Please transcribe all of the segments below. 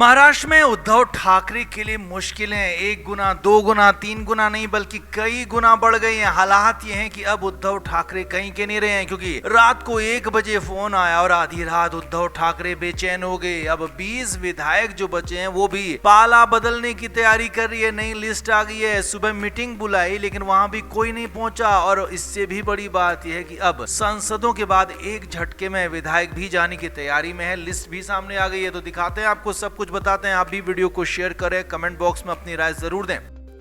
महाराष्ट्र में उद्धव ठाकरे के लिए मुश्किलें एक गुना, दो गुना, तीन गुना नहीं बल्कि कई गुना बढ़ गई हैं। हालात ये हैं कि अब उद्धव ठाकरे कहीं के नहीं रहे हैं, क्योंकि रात को 1 बजे फोन आया और आधी रात उद्धव ठाकरे बेचैन हो गए। अब 20 विधायक जो बचे हैं वो भी पाला बदलने की तैयारी कर रही है। नई लिस्ट आ गई है। सुबह मीटिंग बुलाई लेकिन वहां भी कोई नहीं पहुंचा। और इससे भी बड़ी बात यह है कि अब सांसदों के बाद एक झटके में विधायक भी जाने की तैयारी में है। लिस्ट भी सामने आ गई है, तो दिखाते हैं आपको, सब कुछ बताते हैं। आप भी वीडियो को शेयर करें, कमेंट बॉक्स में अपनी राय जरूर दें।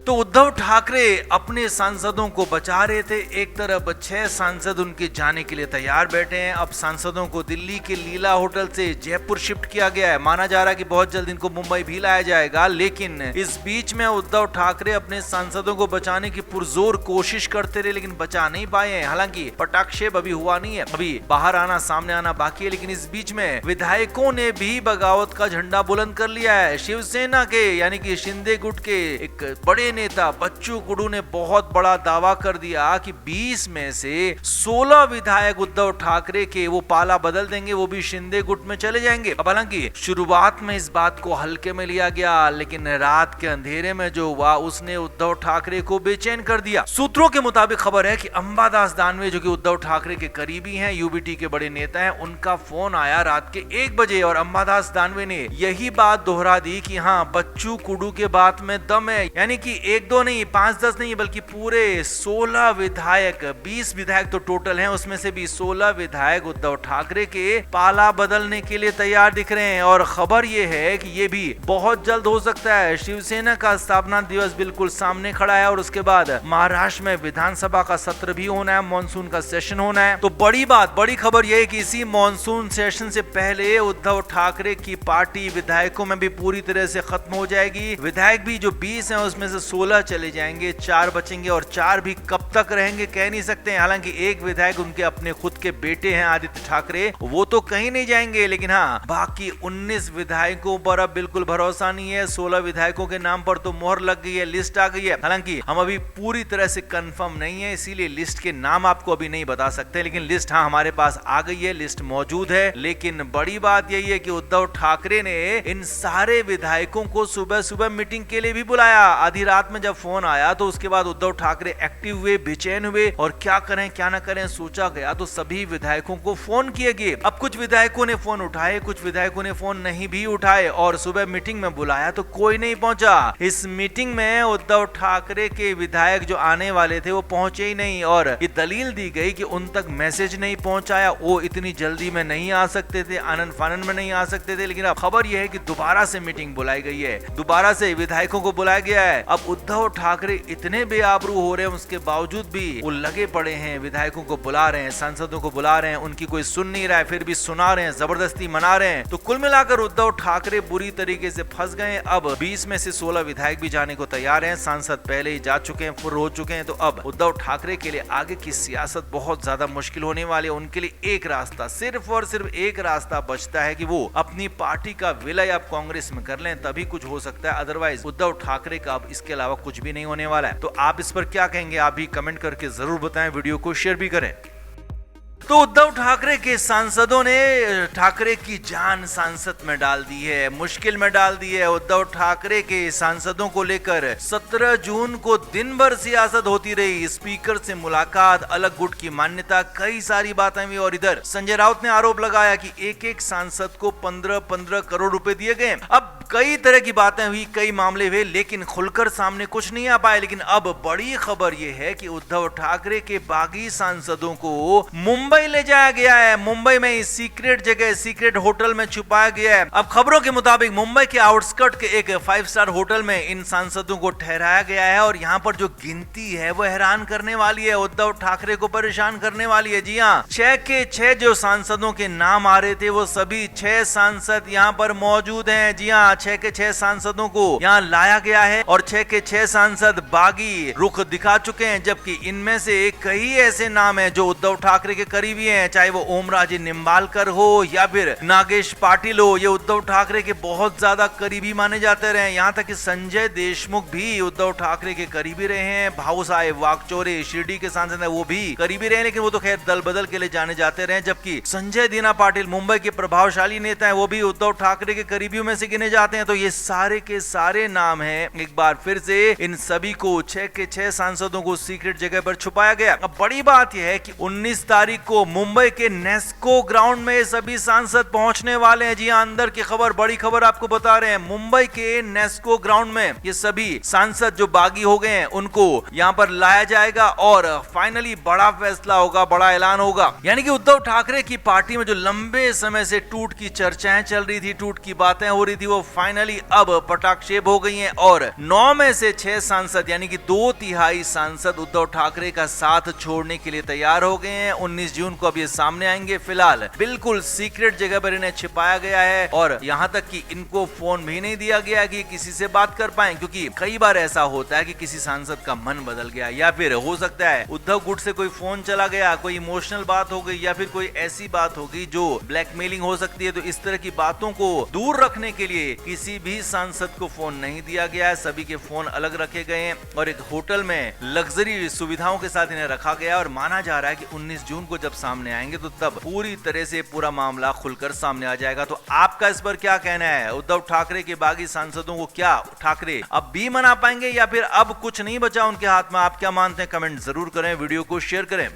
तो उद्धव ठाकरे अपने सांसदों को बचा रहे थे। एक तरफ 6 सांसद उनके जाने के लिए तैयार बैठे हैं। अब सांसदों को दिल्ली के लीला होटल से जयपुर शिफ्ट किया गया है। माना जा रहा है कि बहुत जल्द इनको मुंबई भी लाया जाएगा। लेकिन इस बीच में उद्धव ठाकरे अपने सांसदों को बचाने की पुरजोर कोशिश करते रहे, लेकिन बचा नहीं पाए हैं। हालांकि पटाक्षेप अभी हुआ नहीं है, अभी बाहर आना, सामने आना बाकी है। लेकिन इस बीच में विधायकों ने भी बगावत का झंडा बुलंद कर लिया है। शिवसेना के यानी कि शिंदे गुट के एक बड़े नेता बच्चू कडू ने बहुत बड़ा दावा कर दिया कि 20 में से 16 विधायक उद्धव ठाकरे के वो पाला बदल देंगे, वो भी शिंदे गुट में चले जाएंगे। अब हालांकि शुरुआत में इस बात को हल्के में लिया गया, लेकिन रात के अंधेरे में जो हुआ उसने उद्धव ठाकरे को बेचैन कर दिया। सूत्रों के मुताबिक खबर है कि अंबादास दानवे जो कि उद्धव ठाकरे के करीबी हैं, यूबीटी के बड़े नेता हैं, उनका फोन आया रात के 1 बजे और अंबादास दानवे ने यही बात दोहरा दी कि हाँ, बच्चू कडू के बात में दम है। यानी कि 1-2 नहीं, 5-10 नहीं बल्कि पूरे 16 विधायक, 20 विधायक तो टोटल हैं, उसमें से भी 16 विधायक उद्धव ठाकरे के पाला बदलने के लिए तैयार दिख रहे हैं। और खबर यह है कि ये भी बहुत जल्द हो सकता है। शिवसेना का स्थापना दिवस बिल्कुल सामने खड़ा है और उसके बाद महाराष्ट्र में विधानसभा का सत्र भी होना है, मॉनसून का सेशन होना है। तो बड़ी खबर यह है कि इसी मॉनसून सेशन से पहले उद्धव ठाकरे की पार्टी विधायकों में भी पूरी तरह से खत्म हो जाएगी। विधायक भी जो 20 है उसमें से 16 चले जाएंगे, 4 बचेंगे और 4 भी कब तक रहेंगे कह नहीं सकते हैं। हालांकि एक विधायक उनके अपने खुद के बेटे हैं आदित्य ठाकरे, वो तो कहीं नहीं जाएंगे। लेकिन हाँ, बाकी 19 विधायकों पर अब बिल्कुल भरोसा नहीं है। 16 विधायकों के नाम पर तो मोहर लग गई है, लिस्ट आ गई है। हालांकि हम अभी पूरी तरह से कंफर्म नहीं है, इसीलिए लिस्ट के नाम आपको अभी नहीं बता सकते। लेकिन लिस्ट हाँ हमारे पास आ गई है, लिस्ट मौजूद है। लेकिन बड़ी बात यही है कि उद्धव ठाकरे ने इन सारे विधायकों को सुबह सुबह मीटिंग के लिए भी बुलाया। आधी रात में जब फोन आया तो उसके बाद उद्धव ठाकरे एक्टिव हुए, बेचैन हुए और क्या करें क्या ना करें सोचा गया। तो सभी विधायकों को फोन किए गए। अब कुछ विधायकों ने फोन उठाए, कुछ विधायकों ने फोन नहीं भी उठाए और सुबह मीटिंग में बुलाया तो कोई नहीं पहुंचा। इस मीटिंग में उद्धव ठाकरे के विधायक जो आने वाले थे वो पहुंचे ही नहीं और ये दलील दी गई कि उन तक मैसेज नहीं पहुंचाया, वो इतनी जल्दी में नहीं आ सकते थे, आनंद फानन में नहीं आ सकते थे। लेकिन अब खबर यह है कि दोबारा से मीटिंग बुलाई गई है, दोबारा से विधायकों को बुलाया गया है। अब उद्धव ठाकरे इतने बेआबरू हो रहे हैं, उसके बावजूद भी वो लगे पड़े हैं, विधायकों को बुला रहे हैं, सांसदों को बुला रहे हैं, उनकी कोई सुन नहीं रहा है, फिर भी सुना रहे हैं, जबरदस्ती मना रहे हैं। तो कुल मिलाकर उद्धव ठाकरे बुरी तरीके से फंस गए। अब 20 में से 16 विधायक भी जाने को तैयार हैं, सांसद पहले ही जा चुके हैं, फुर हो चुके हैं। तो अब उद्धव ठाकरे के लिए आगे की सियासत बहुत ज्यादा मुश्किल होने वाली है। उनके लिए एक रास्ता, सिर्फ और सिर्फ एक रास्ता बचता है कि वो अपनी पार्टी का विलय अब कांग्रेस में कर लें, तभी कुछ हो सकता है। अदरवाइज उद्धव ठाकरे का अब इसके अलावा कुछ भी नहीं होने वाला है। तो आप इस पर क्या कहेंगे, आप भी कमेंट करके जरूर बताएं, वीडियो को शेयर भी करें। तो उद्धव ठाकरे के सांसदों ने ठाकरे की जान सांसद में डाल दी है, मुश्किल में डाल दी है। उद्धव ठाकरे के सांसदों को लेकर 17 जून को दिन भर सियासत होती रही। स्पीकर से मुलाकात, अलग गुट की मान्यता, कई सारी बातें हुई। और इधर संजय राउत ने आरोप लगाया कि एक सांसद को 15-15 करोड़ रुपए दिए गए। अब कई तरह की बातें हुई, कई मामले हुए, लेकिन खुलकर सामने कुछ नहीं आ पाए। लेकिन अब बड़ी खबर यह है कि उद्धव ठाकरे के बागी सांसदों को मुंबई ले जाया गया है। मुंबई में इस सीक्रेट जगह, सीक्रेट होटल में छुपाया गया है। अब खबरों के मुताबिक मुंबई के आउटस्कर्ट के एक 5 स्टार होटल में इन सांसदों को ठहराया गया है। और यहाँ पर जो गिनती है वो हैरान करने वाली है, उद्धव ठाकरे को परेशान करने वाली है। जी हाँ, 6 के 6 जो सांसदों के नाम आ रहे थे वो सभी 6 सांसद यहाँ पर मौजूद हैं। जी हाँ, 6 के 6 सांसदों को यहाँ लाया गया है और 6 के 6 सांसद बागी रुख दिखा चुके हैं। जबकि इनमें से कई ऐसे नाम है जो उद्धव ठाकरे के करीबी हैं, चाहे वो ओमराजे निंबालकर हो या फिर नागेश पाटिल हो। ये उद्धव ठाकरे के बहुत ज्यादा करीबी माने जाते रहे। यहाँ तक कि संजय देशमुख भी उद्धव ठाकरे के करीबी रहे हैं। भाऊ साहेब वाकचौरे शिरडी के सांसद है, वो भी करीबी रहे, लेकिन वो तो खैर दल बदल के लिए जाने जाते रहे। जबकि संजय दीना पाटिल मुंबई के प्रभावशाली नेता है, वो भी उद्धव ठाकरे के करीबियों में से गिने जाते आते हैं तो ये सारे के सारे नाम हैं। एक बार फिर से इन सभी को 6 के 6 सांसदों को सीक्रेट जगह पर छुपाया गया। अब बड़ी बात यह है कि 19 तारीख को मुंबई के नेस्को ग्राउंड में सभी सांसद पहुंचने वाले हैं। जी हां, अंदर की खबर, बड़ी खबर आपको बता रहे हैं। मुंबई के नेस्को ग्राउंड में ये सभी सांसद जो बागी हो गए हैं उनको यहां पर लाया जाएगा और फाइनली बड़ा फैसला होगा, बड़ा ऐलान होगा। यानी कि उद्धव ठाकरे की पार्टी में जो लंबे समय से टूट की चर्चाएं चल रही थी, टूट की बातें हो रही थी, वो फाइनली अब पटाक्षेप हो गई हैं और 9 में से 6 सांसद यानी कि 2/3 सांसद उद्धव ठाकरे का साथ छोड़ने के लिए तैयार हो गए हैं। 19 जून को अब ये सामने आएंगे। फिलहाल बिल्कुल सीक्रेट जगह पर इन्हें छिपाया गया है और यहां तक कि इनको फोन भी नहीं दिया गया कि किसी से बात कर पाए, क्योंकि कई बार ऐसा होता है कि किसी सांसद का मन बदल गया या फिर हो सकता है उद्धव गुट से कोई फोन चला गया, कोई इमोशनल बात हो गई या फिर कोई ऐसी बात होगी जो ब्लैकमेलिंग हो सकती है। तो इस तरह की बातों को दूर रखने के लिए किसी भी सांसद को फोन नहीं दिया गया है। सभी के फोन अलग रखे गए हैं और एक होटल में लग्जरी सुविधाओं के साथ इन्हें रखा गया और माना जा रहा है कि 19 जून को जब सामने आएंगे तो तब पूरी तरह से पूरा मामला खुलकर सामने आ जाएगा। तो आपका इस पर क्या कहना है? उद्धव ठाकरे के बागी सांसदों को क्या ठाकरे अब भी मना पाएंगे या फिर अब कुछ नहीं बचा उनके हाथ में? आप क्या मानते हैं? कमेंट जरूर करें, वीडियो को शेयर करें।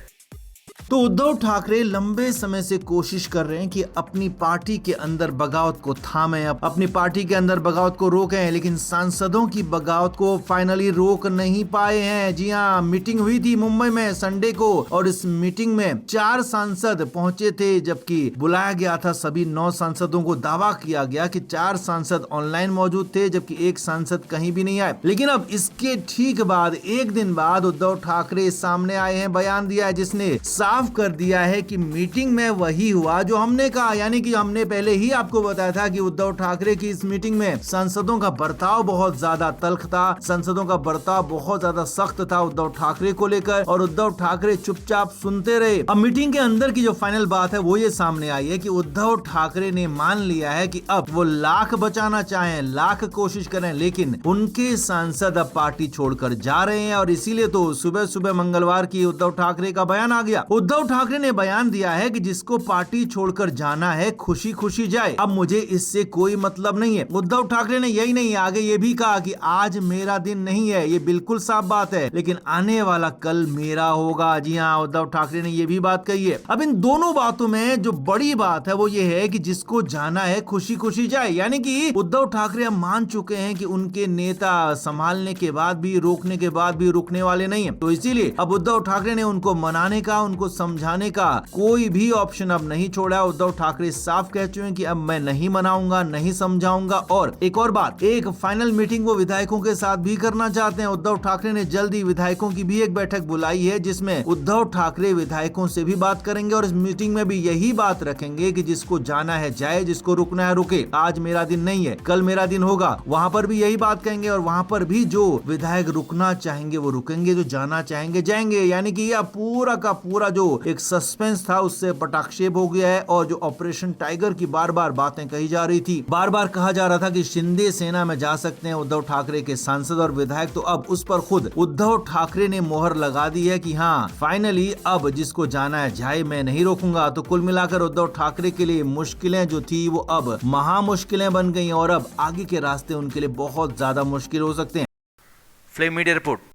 तो उद्धव ठाकरे लंबे समय से कोशिश कर रहे हैं कि अपनी पार्टी के अंदर बगावत को थामें, अपनी पार्टी के अंदर बगावत को रोकें, लेकिन सांसदों की बगावत को फाइनली रोक नहीं पाए हैं। जी हां, मीटिंग हुई थी मुंबई में संडे को और इस मीटिंग में 4 सांसद पहुंचे थे, जबकि बुलाया गया था सभी 9 सांसदों को। दावा किया गया कि 4 सांसद ऑनलाइन मौजूद थे जबकि 1 सांसद कहीं भी नहीं आए। लेकिन अब इसके ठीक बाद, एक दिन बाद उद्धव ठाकरे सामने आए हैं, बयान दिया है जिसने साफ कर दिया है कि मीटिंग में वही हुआ जो हमने कहा। यानी कि हमने पहले ही आपको बताया था कि उद्धव ठाकरे की इस मीटिंग में सांसदों का बर्ताव बहुत ज्यादा तल्ख था, सांसदों का बर्ताव बहुत ज्यादा सख्त था उद्धव ठाकरे को लेकर और उद्धव ठाकरे चुपचाप सुनते रहे। अब मीटिंग के अंदर की जो फाइनल बात है वो ये सामने आई है कि उद्धव ठाकरे ने मान लिया है कि अब वो लाख बचाना चाहें, लाख कोशिश करें, लेकिन उनके सांसद अब पार्टी छोड़कर जा रहे हैं और इसीलिए तो सुबह सुबह मंगलवार की उद्धव ठाकरे का बयान आ गया। उद्धव ठाकरे ने बयान दिया है कि जिसको पार्टी छोड़कर जाना है खुशी खुशी जाए, अब मुझे इससे कोई मतलब नहीं है। उद्धव ठाकरे ने यही नहीं, आगे ये भी कहा कि आज मेरा दिन नहीं है, ये बिल्कुल साफ बात है, लेकिन आने वाला कल मेरा होगा। जी हाँ, उद्धव ठाकरे ने ये भी बात कही है। अब इन दोनों बातों में जो बड़ी बात है वो ये है कि जिसको जाना है खुशी खुशी जाए, यानी कि उद्धव ठाकरे अब मान चुके हैं कि उनके नेता संभालने के बाद भी, रोकने के बाद भी रुकने वाले नहीं है। तो इसीलिए अब उद्धव ठाकरे ने उनको मनाने का, उनको समझाने का कोई भी ऑप्शन अब नहीं छोड़ा। उद्धव ठाकरे साफ कह चुके हैं कि अब मैं नहीं मनाऊंगा, नहीं समझाऊंगा। और एक और बात, एक फाइनल मीटिंग वो विधायकों के साथ भी करना चाहते हैं। उद्धव ठाकरे ने जल्दी विधायकों की भी एक बैठक बुलाई है जिसमें उद्धव ठाकरे विधायकों से भी बात करेंगे और इस मीटिंग में भी यही बात रखेंगे कि जिसको जाना है जाए, जिसको रुकना है रुके, आज मेरा दिन नहीं है, कल मेरा दिन होगा। वहां पर भी यही बात कहेंगे और वहां पर भी जो विधायक रुकना चाहेंगे वो रुकेंगे, जो जाना चाहेंगे जाएंगे। यानी कि यह पूरा का पूरा जो एक सस्पेंस था उससे पटाक्षेप हो गया है और जो ऑपरेशन टाइगर की बार बार बातें कही जा रही थी, बार बार कहा जा रहा था कि शिंदे सेना में जा सकते हैं उद्धव ठाकरे के सांसद और विधायक, तो अब उस पर खुद उद्धव ठाकरे ने मोहर लगा दी है कि हाँ फाइनली अब जिसको जाना है जाए, मैं नहीं रोकूंगा। तो कुल मिलाकर उद्धव ठाकरे के लिए मुश्किलें जो थी वो अब महा मुश्किलें बन गई और अब आगे के रास्ते उनके लिए बहुत ज्यादा मुश्किल हो सकते हैं। Flame media report.